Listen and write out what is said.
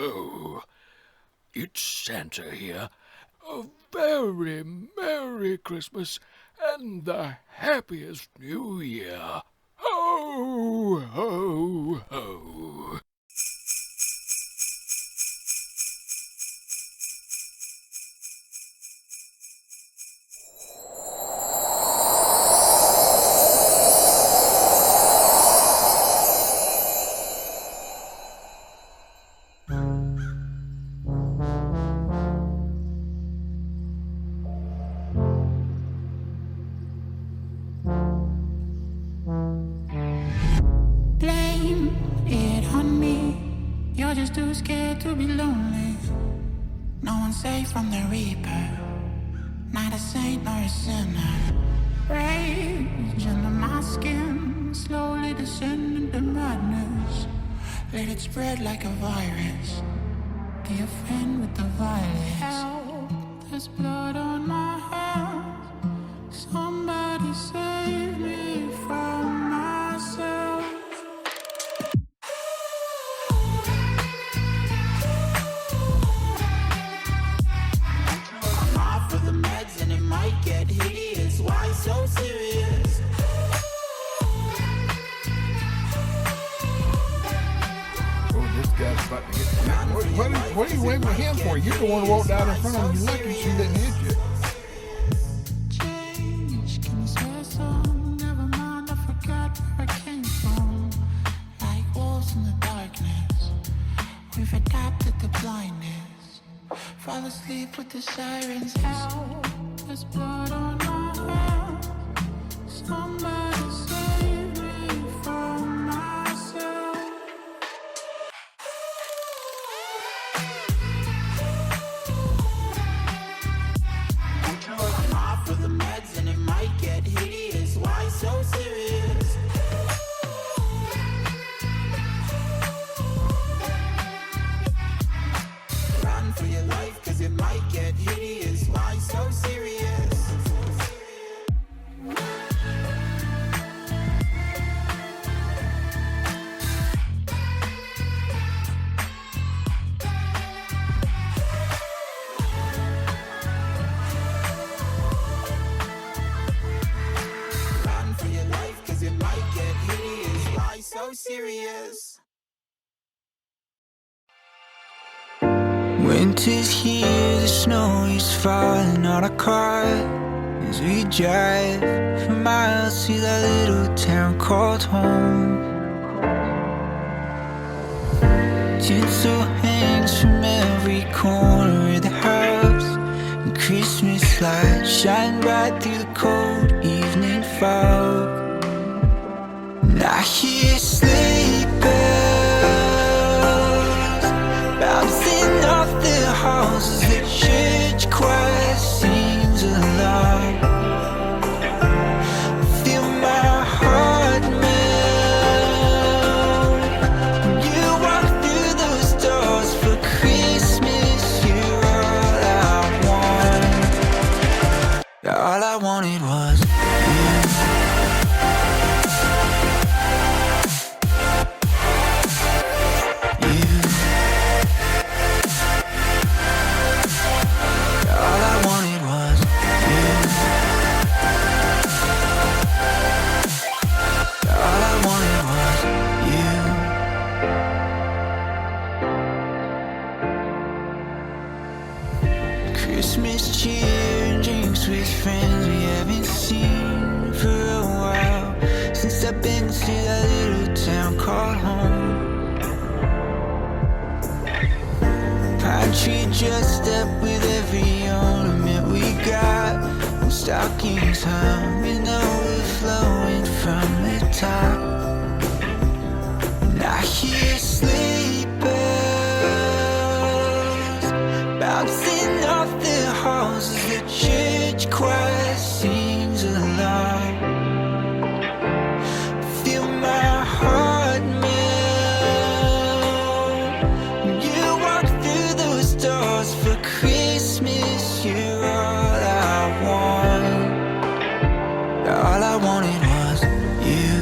ho! It's Santa here. A very Merry Christmas and the happiest New Year. Ho, ho, ho. Blame it on me. You're just too scared to be lonely. No one's safe from the reaper. Not a saint nor a sinner. Rage under my skin, slowly descending to madness. Let it spread like a virus. Be a friend with the violence. Help, there's blood on my hands. Somebody save me from myself. I'm off of the meds and it might get hideous. Why so serious? This guy's about to get. What are you waving at him for? You're the one who walked out in front of him. You're lucky she didn't hit you. Change, can you swear some? Never mind, I forgot where I came from. Like wolves in the darkness, we've adapted to blindness. Fall asleep with the sirens out. There's blood on my hands. Somebody save me from myself. I'm off of the meds and it might get hideous. Why so serious? Run for your life, cause it might get hideous. Why so serious? Run for your life, cause it might get hideous. Why so serious? Winter's here, the snow is falling on our car as we drive for miles to that little town called home. Tinsel hangs from every corner of the house, and Christmas lights shine bright through the cold evening fog. And I hear sleigh bells bouncing off the halls as the church choir sings along. Feel my heart melt when you walk through those doors for Christmas. You're all I want. All I wanted was you. Christmas cheer and drinks with friends we haven't seen for a while, since I've been to that little town called home. Pine tree dressed up with every ornament we got, and stockings hung and overflowing from the top. And I hear sleigh bells bouncing off the halls as the church choir sings along. Feel my heart melt when you walk through those doors for Christmas. You're all I want. All I wanted was you.